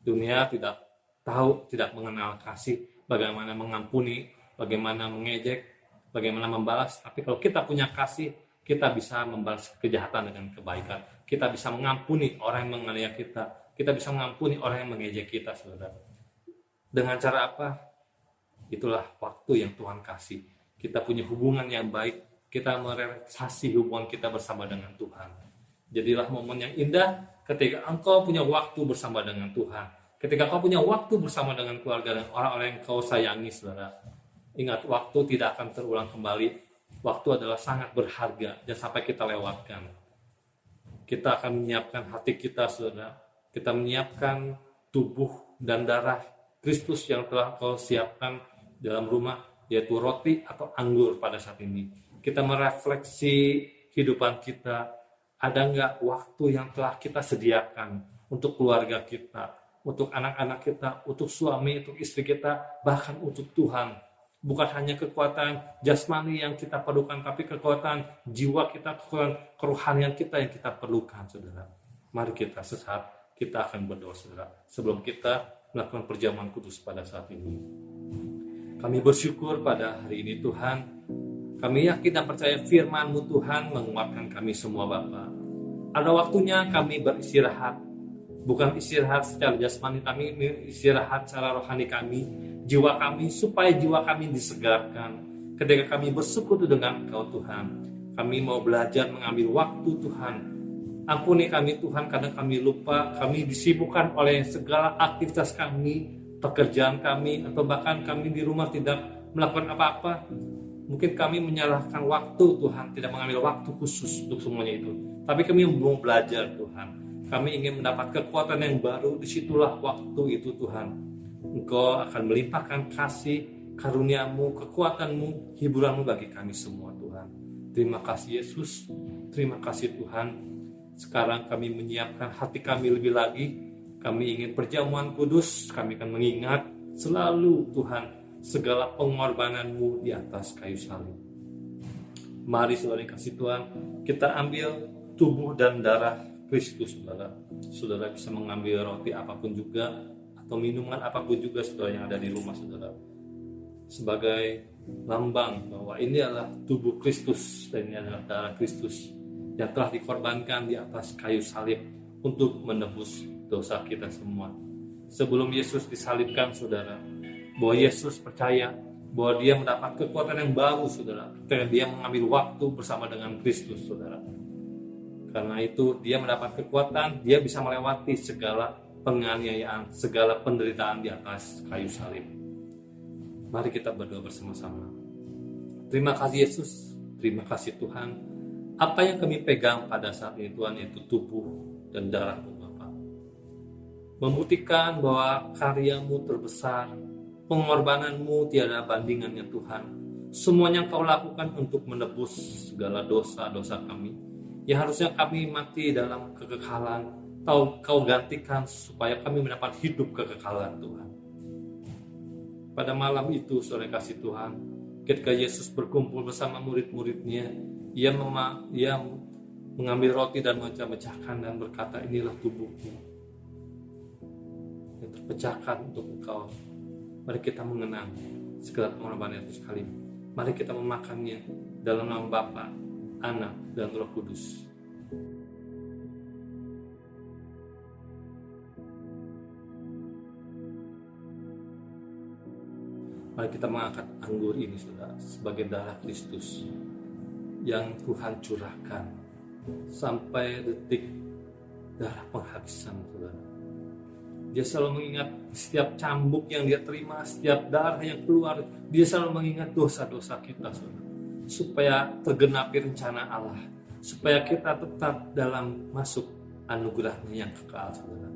Speaker 3: Dunia tidak mengenal kasih, bagaimana mengampuni, bagaimana mengejek, bagaimana membalas. Tapi kalau kita punya kasih, kita bisa membalas kejahatan dengan kebaikan. Kita bisa mengampuni orang yang menganiaya kita. Kita bisa mengampuni orang yang mengejek kita, saudara. Dengan cara apa? Itulah waktu yang Tuhan kasih. Kita punya hubungan yang baik. Kita merelaksasi hubungan kita bersama dengan Tuhan. Jadilah momen yang indah ketika engkau punya waktu bersama dengan Tuhan. Ketika kau punya waktu bersama dengan keluarga dan orang-orang yang kau sayangi, saudara. Ingat, waktu tidak akan terulang kembali. Waktu adalah sangat berharga, jangan sampai kita lewatkan. Kita akan menyiapkan hati kita, saudara. Kita menyiapkan tubuh dan darah Kristus yang telah Kau siapkan dalam rumah, yaitu roti atau anggur pada saat ini. Kita merefleksi kehidupan kita. Ada nggak waktu yang telah kita sediakan untuk keluarga kita, untuk anak-anak kita, untuk suami, untuk istri kita, bahkan untuk Tuhan. Bukan hanya kekuatan jasmani yang kita perlukan, tapi kekuatan jiwa kita, kekuatan kerohanian kita yang kita perlukan, saudara. Mari kita sesaat kita akan berdoa, saudara, sebelum kita melakukan perjamuan kudus pada saat ini. Kami bersyukur pada hari ini, Tuhan. Kami yakin dan percaya firman-Mu, Tuhan, menguatkan kami semua, Bapa. Ada waktunya kami beristirahat. Bukan istirahat secara jasmani, kami istirahat secara rohani kami, jiwa kami, supaya jiwa kami disegarkan. Ketika kami bersekutu dengan Engkau, Tuhan, kami mau belajar mengambil waktu, Tuhan. Ampuni kami, Tuhan, karena kami lupa, kami disibukkan oleh segala aktivitas kami, pekerjaan kami, atau bahkan kami di rumah tidak melakukan apa-apa. Mungkin kami menyalahkan waktu, Tuhan, tidak mengambil waktu khusus untuk semuanya itu. Tapi kami mau belajar, Tuhan. Kami ingin mendapat kekuatan yang baru, disitulah waktu itu, Tuhan. Engkau akan melimpahkan kasih, karunia-Mu, kekuatan-Mu, hiburan-Mu bagi kami semua, Tuhan. Terima kasih, Yesus. Terima kasih, Tuhan. Sekarang kami menyiapkan hati kami lebih lagi. Kami ingin perjamuan kudus, kami akan mengingat selalu, Tuhan, segala pengorbanan-Mu di atas kayu salib. Mari, saudara yang kasih Tuhan, kita ambil tubuh dan darah Kristus, saudara. Saudara bisa mengambil roti apapun juga, atau minuman apapun juga, saudara, yang ada di rumah, saudara. Sebagai lambang bahwa ini adalah tubuh Kristus, dan ini adalah darah Kristus yang telah dikorbankan di atas kayu salib untuk menebus dosa kita semua. Sebelum Yesus disalibkan, saudara, bahwa Yesus percaya bahwa dia mendapat kekuatan yang baru, saudara, ketika dia mengambil waktu bersama dengan Kristus, saudara. Karena itu dia mendapat kekuatan, dia bisa melewati segala penganiayaan, segala penderitaan di atas kayu salib. Mari kita berdoa bersama-sama. Terima kasih Yesus, terima kasih Tuhan. Apa yang kami pegang pada saat ini, Tuhan, yaitu tubuh dan darah-Mu, Bapa. Membuktikan bahwa karya-Mu terbesar, pengorbanan-Mu tiada bandingannya, Tuhan. Semuanya Kau lakukan untuk menebus segala dosa-dosa kami, yang harusnya kami mati dalam kekekalan, Kau gantikan supaya kami mendapat hidup kekekalan, Tuhan. Pada malam itu, saudara kasih Tuhan, ketika Yesus berkumpul bersama murid-muridnya, ia mengambil roti dan memecah-mecahkan dan berkata, inilah tubuhku yang terpecahkan untuk Engkau. Mari kita mengenang segala pengorbanan itu sekali. Mari kita memakannya dalam nama Bapa, Anak, dan Roh Kudus. Mari kita mengangkat anggur ini, saudara, sebagai darah Kristus yang Tuhan curahkan sampai detik darah penghabisan, saudara. Dia selalu mengingat setiap cambuk yang dia terima, setiap darah yang keluar, dia selalu mengingat dosa-dosa kita, saudara, supaya tergenapi rencana Allah, supaya kita tetap dalam masuk anugerahnya yang kekal, saudara.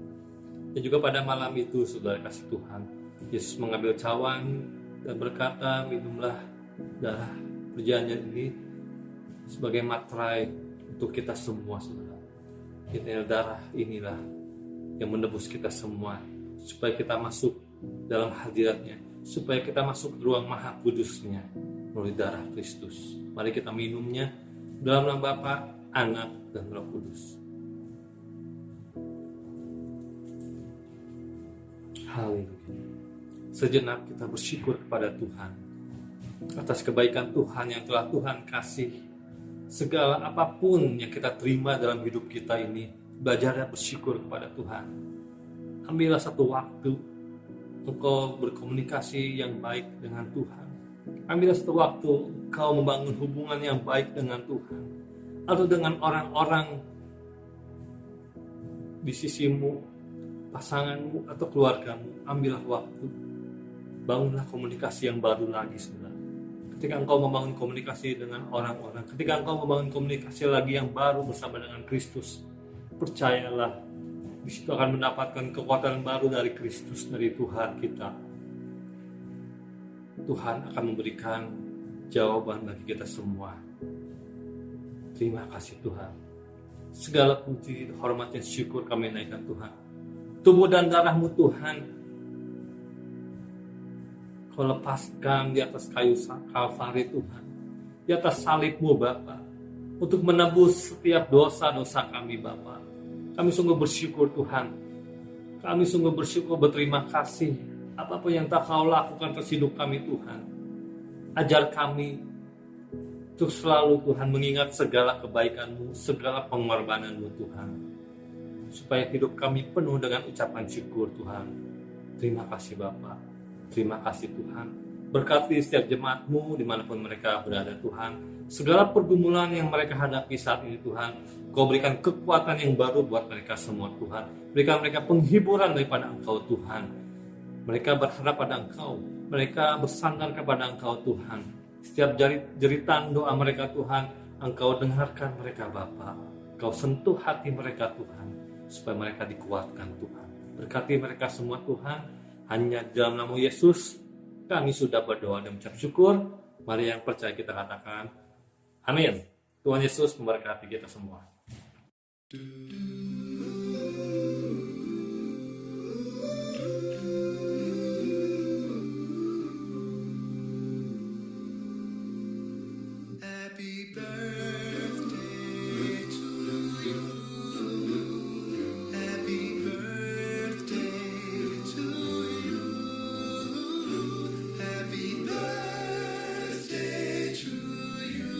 Speaker 3: Dan juga pada malam itu, saudara kasih Tuhan, Yesus mengambil cawan dan berkata, minumlah darah perjanjian ini sebagai materai untuk kita semua, saudara. Kita darah inilah yang menebus kita semua, supaya kita masuk dalam hadiratnya, supaya kita masuk ke ruang maha kudusnya melalui darah Kristus. Mari kita minumnya dalam nama Bapa, Anak, dan Roh Kudus. Haleluya. Sejenak kita bersyukur kepada Tuhan atas kebaikan Tuhan yang telah Tuhan kasih. Segala apapun yang kita terima dalam hidup kita ini, belajar bersyukur kepada Tuhan. Ambillah satu waktu engkau berkomunikasi yang baik dengan Tuhan. Ambillah satu waktu engkau membangun hubungan yang baik dengan Tuhan, atau dengan orang-orang di sisimu, pasanganmu, atau keluargamu. Ambillah waktu, bangunlah komunikasi yang baru lagi, saudara. Ketika engkau membangun komunikasi dengan orang-orang, ketika engkau membangun komunikasi lagi yang baru bersama dengan Kristus, percayalah, di situ akan mendapatkan kekuatan baru dari Kristus, dari Tuhan kita. Tuhan akan memberikan jawaban bagi kita semua. Terima kasih Tuhan. Segala puji, hormat, dan syukur kami naikkan Tuhan. Tubuh dan darah-Mu Tuhan, Kau lepaskan di atas kayu Kalvari Tuhan, di atas salib-Mu Bapa, untuk menebus setiap dosa-dosa kami Bapa. Kami sungguh bersyukur Tuhan. Kami sungguh bersyukur, berterima kasih. Apapun yang tak Kau lakukan atas hidup kami Tuhan. Ajar kami untuk selalu Tuhan mengingat segala kebaikan-Mu, segala pengorbanan-Mu Tuhan. Supaya hidup kami penuh dengan ucapan syukur Tuhan. Terima kasih Bapa. Terima kasih Tuhan. Berkati setiap jemaat-Mu dimanapun mereka berada Tuhan. Segala pergumulan yang mereka hadapi saat ini Tuhan, Kau berikan kekuatan yang baru buat mereka semua Tuhan. Berikan mereka penghiburan daripada Engkau Tuhan. Mereka berharap pada Engkau. Mereka bersandar kepada Engkau Tuhan. Setiap jeritan doa mereka Tuhan, Engkau dengarkan mereka Bapa. Engkau sentuh hati mereka Tuhan, supaya mereka dikuatkan Tuhan. Berkati mereka semua Tuhan. Hanya dalam nama Yesus kami sudah berdoa dan mengucap syukur. Mari yang percaya kita katakan amin. Tuhan Yesus memberkati kita semua.
Speaker 4: Happy birthday to you. Happy birthday to you. Happy birthday to you.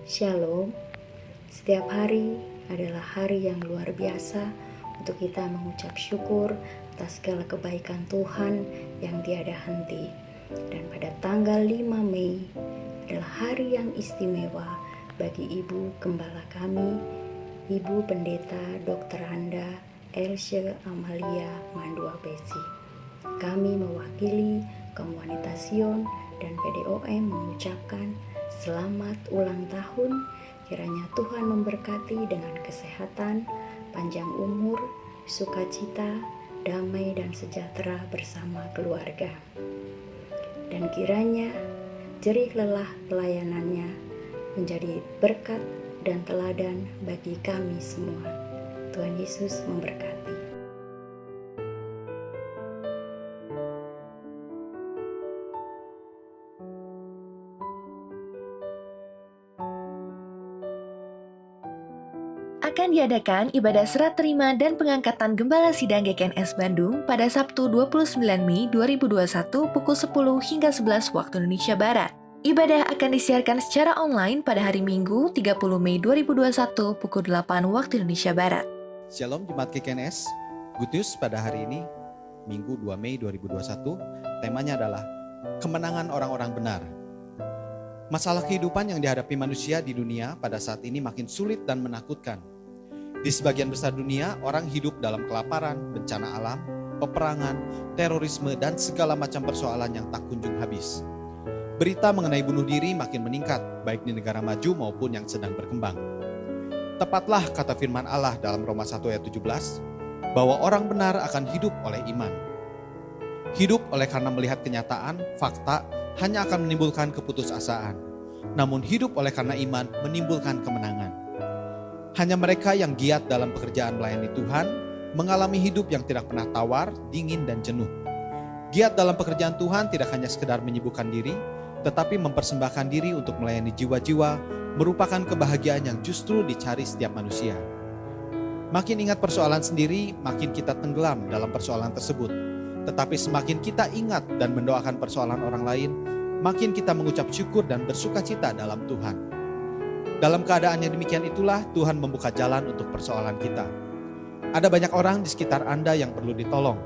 Speaker 5: Shalom. Setiap hari adalah hari yang luar biasa untuk kita mengucap syukur atas segala kebaikan Tuhan yang tiada henti. Dan pada tanggal 5 Mei adalah hari yang istimewa bagi Ibu Gembala kami, Ibu Pendeta Dr. Anda Elsie Amalia Mandua Besi. Kami mewakili kaum wanita Sion dan PDOM mengucapkan selamat ulang tahun. Kiranya Tuhan memberkati dengan kesehatan, panjang umur, sukacita, damai dan sejahtera bersama keluarga. Dan kiranya jerih lelah pelayanannya menjadi berkat dan teladan bagi kami semua. Tuhan Yesus memberkati.
Speaker 6: Akan diadakan ibadah serah terima dan pengangkatan Gembala Sidang GKNS Bandung pada Sabtu 29 Mei 2021 pukul 10 hingga 11 waktu Indonesia Barat. Ibadah akan disiarkan secara online pada hari Minggu 30 Mei 2021 pukul 8 waktu Indonesia Barat.
Speaker 1: Shalom Jemaat GKNS, Good News pada hari ini, Minggu 2 Mei 2021, temanya adalah kemenangan orang-orang benar. Masalah kehidupan yang dihadapi manusia di dunia pada saat ini makin sulit dan menakutkan. Di sebagian besar dunia, orang hidup dalam kelaparan, bencana alam, peperangan, terorisme, dan segala macam persoalan yang tak kunjung habis. Berita mengenai bunuh diri makin meningkat, baik di negara maju maupun yang sedang berkembang. Tepatlah kata firman Allah dalam Roma 1 ayat 17, bahwa orang benar akan hidup oleh iman. Hidup oleh karena melihat kenyataan, fakta, hanya akan menimbulkan keputusasaan. Namun hidup oleh karena iman menimbulkan kemenangan. Hanya mereka yang giat dalam pekerjaan melayani Tuhan, mengalami hidup yang tidak pernah tawar, dingin, dan jenuh. Giat dalam pekerjaan Tuhan tidak hanya sekedar menyibukkan diri, tetapi mempersembahkan diri untuk melayani jiwa-jiwa, merupakan kebahagiaan yang justru dicari setiap manusia. Makin ingat persoalan sendiri, makin kita tenggelam dalam persoalan tersebut. Tetapi semakin kita ingat dan mendoakan persoalan orang lain, makin kita mengucap syukur dan bersukacita dalam Tuhan. Dalam keadaan yang demikian itulah Tuhan membuka jalan untuk persoalan kita. Ada banyak orang di sekitar Anda yang perlu ditolong.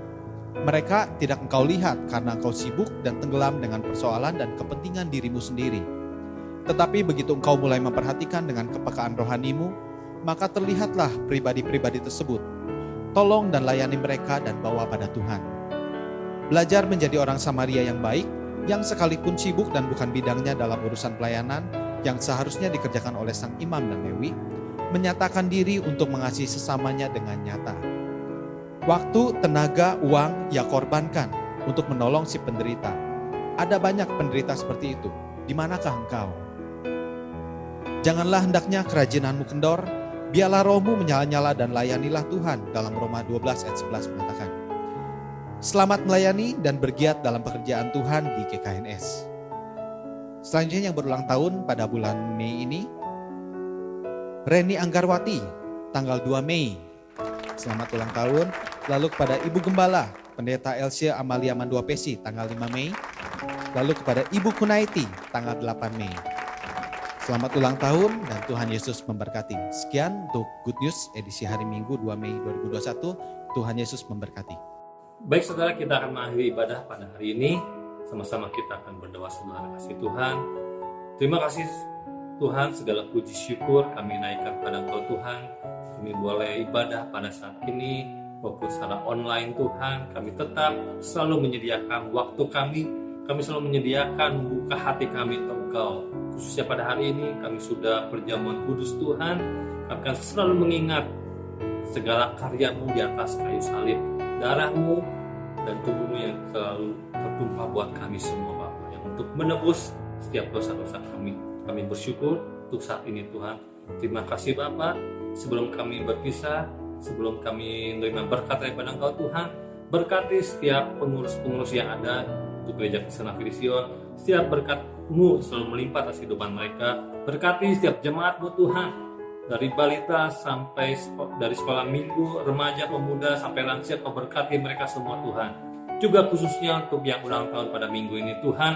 Speaker 1: Mereka tidak engkau lihat karena engkau sibuk dan tenggelam dengan persoalan dan kepentingan dirimu sendiri. Tetapi begitu engkau mulai memperhatikan dengan kepekaan rohanimu, maka terlihatlah pribadi-pribadi tersebut. Tolong dan layani mereka dan bawa pada Tuhan. Belajar menjadi orang Samaria yang baik, yang sekalipun sibuk dan bukan bidangnya dalam urusan pelayanan, yang seharusnya dikerjakan oleh sang imam dan Lewi, menyatakan diri untuk mengasihi sesamanya dengan nyata. Waktu, tenaga, uang ia korbankan untuk menolong si penderita. Ada banyak penderita seperti itu. Di manakah engkau? Janganlah hendaknya kerajinanmu kendor, biarlah rohmu menyala-nyala dan layanilah Tuhan, dalam Roma 12 ayat 11 mengatakan. Selamat melayani dan bergiat dalam pekerjaan Tuhan di GKNS. Selanjutnya yang berulang tahun pada bulan Mei ini, Reni Anggarwati, tanggal 2 Mei. Selamat ulang tahun. Lalu kepada Ibu Gembala, Pendeta Elsie Amalia Mandua Besi, tanggal 5 Mei. Lalu kepada Ibu Kunaiti, tanggal 8 Mei. Selamat ulang tahun dan Tuhan Yesus memberkati. Sekian untuk Good News edisi hari Minggu 2 Mei 2021. Tuhan Yesus memberkati.
Speaker 3: Baik saudara, kita akan mengakhiri ibadah pada hari ini. Sama-sama kita akan berdoa. Saudara kasih Tuhan, terima kasih Tuhan, segala puji syukur kami naikkan pada Engkau Tuhan. Kami boleh ibadah pada saat ini maupun secara online Tuhan. Kami tetap selalu menyediakan waktu kami selalu menyediakan membuka hati kami untuk Engkau. Khususnya pada hari ini kami sudah perjamuan kudus Tuhan. Kami akan selalu mengingat segala karya-Mu di atas kayu salib, darah-Mu dan tubuh-Mu yang selalu tertumpah buat kami semua Bapa, yang untuk menebus setiap dosa-dosa kami. Kami bersyukur untuk saat ini Tuhan. Terima kasih Bapa. Sebelum kami berpisah, sebelum kami menerima berkat daripada Engkau Tuhan, berkati setiap pengurus-pengurus yang ada untuk Gereja Kristen Nafiri Sion. Setiap berkat-Mu selalu melimpah atas kehidupan mereka. Berkati setiap jemaat-Mu Tuhan, dari balita sampai dari sekolah minggu, remaja, pemuda, sampai lansia. Kau berkati mereka semua Tuhan. Juga khususnya untuk yang ulang tahun pada minggu ini Tuhan,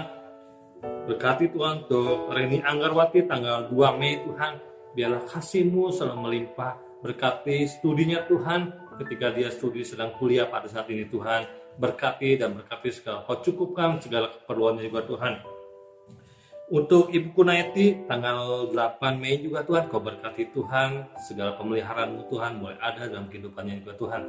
Speaker 3: Berkati Tuhan untuk Reni Anggarwati tanggal 2 Mei Tuhan. Biarlah kasih-Mu selalu melimpah. Berkati studinya Tuhan ketika dia studi sedang kuliah pada saat ini Tuhan. Berkati dan berkati segala, Kau cukupkan segala keperluannya juga Tuhan. Untuk Ibu Kunaiti tanggal 8 Mei juga Tuhan, Kau berkati Tuhan, segala pemeliharaan-Mu Tuhan boleh ada dalam kehidupannya juga Tuhan.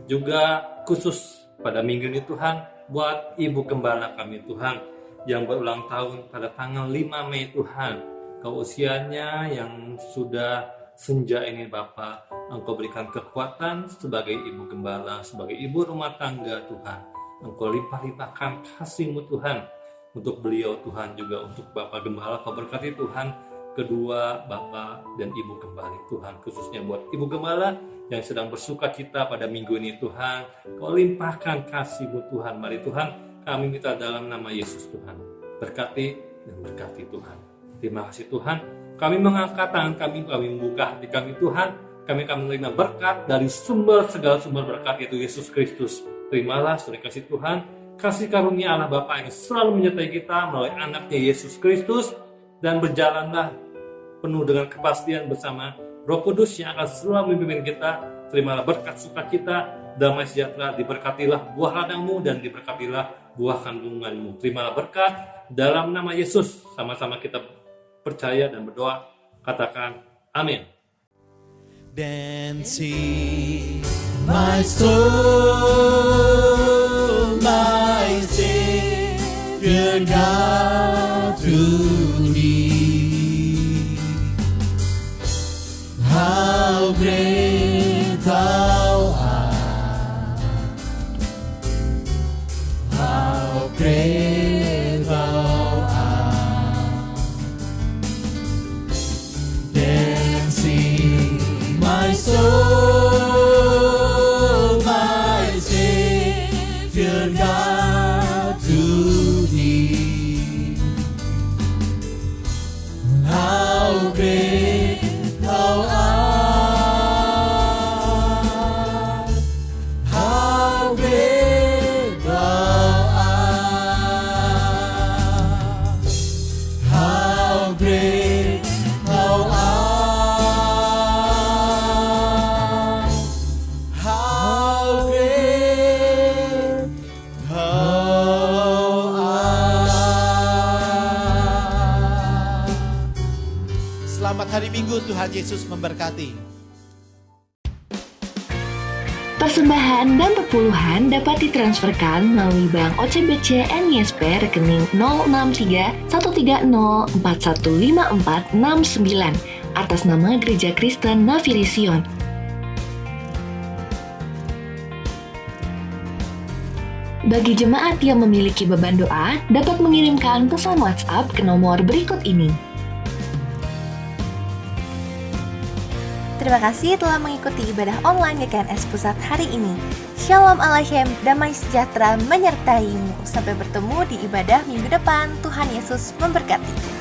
Speaker 3: Juga khusus pada minggu ini Tuhan, buat Ibu Gembala kami Tuhan, yang berulang tahun pada tanggal 5 Mei Tuhan. Kau usianya yang sudah senja ini Bapa, Engkau berikan kekuatan sebagai Ibu Gembala, sebagai ibu rumah tangga Tuhan. Engkau limpah-limpahkan kasih-Mu Tuhan untuk beliau Tuhan, juga untuk Bapak Gembala. Kau berkati Tuhan kedua Bapak dan Ibu Gembala Tuhan, khususnya buat Ibu Gembala yang sedang bersuka cita pada minggu ini Tuhan. Kau limpahkan kasih-Mu Tuhan. Mari Tuhan, kami minta dalam nama Yesus Tuhan, berkati dan berkati Tuhan. Terima kasih Tuhan. Kami mengangkat tangan kami membuka hati kami Tuhan. Kami akan menerima berkat dari segala sumber berkat, yaitu Yesus Kristus. Terimalah saudara kasih Tuhan, kasih karunia Allah Bapa yang selalu menyertai kita melalui anaknya Yesus Kristus. Dan berjalanlah penuh dengan kepastian bersama Roh Kudus yang akan selalu memimpin kita. Terimalah berkat sukacita, damai sejahtera, diberkatilah buah ladangmu dan diberkatilah buah kandunganmu. Terimalah berkat dalam nama Yesus. Sama-sama kita percaya dan berdoa, katakan amin.
Speaker 2: Dancing, my soul, my Savior God through thee. How great thou art, how great thou art. Dancing, my soul, my Savior God to thee. How great thou art, how great thou art, how great thou art, how great thou art.
Speaker 1: Selamat hari Minggu, Tuhan Yesus memberkati.
Speaker 6: Persembahan dan perpuluhan dapat ditransferkan melalui Bank OCBC NISP rekening 063-130-415469 atas nama Gereja Kristen Nafiri Sion. Bagi jemaat yang memiliki beban doa, dapat mengirimkan pesan WhatsApp ke nomor berikut ini.
Speaker 7: Terima kasih telah mengikuti ibadah online GKNS Pusat hari ini. Shalom Aleichem, damai sejahtera menyertai-mu. Sampai bertemu di ibadah minggu depan. Tuhan Yesus memberkati.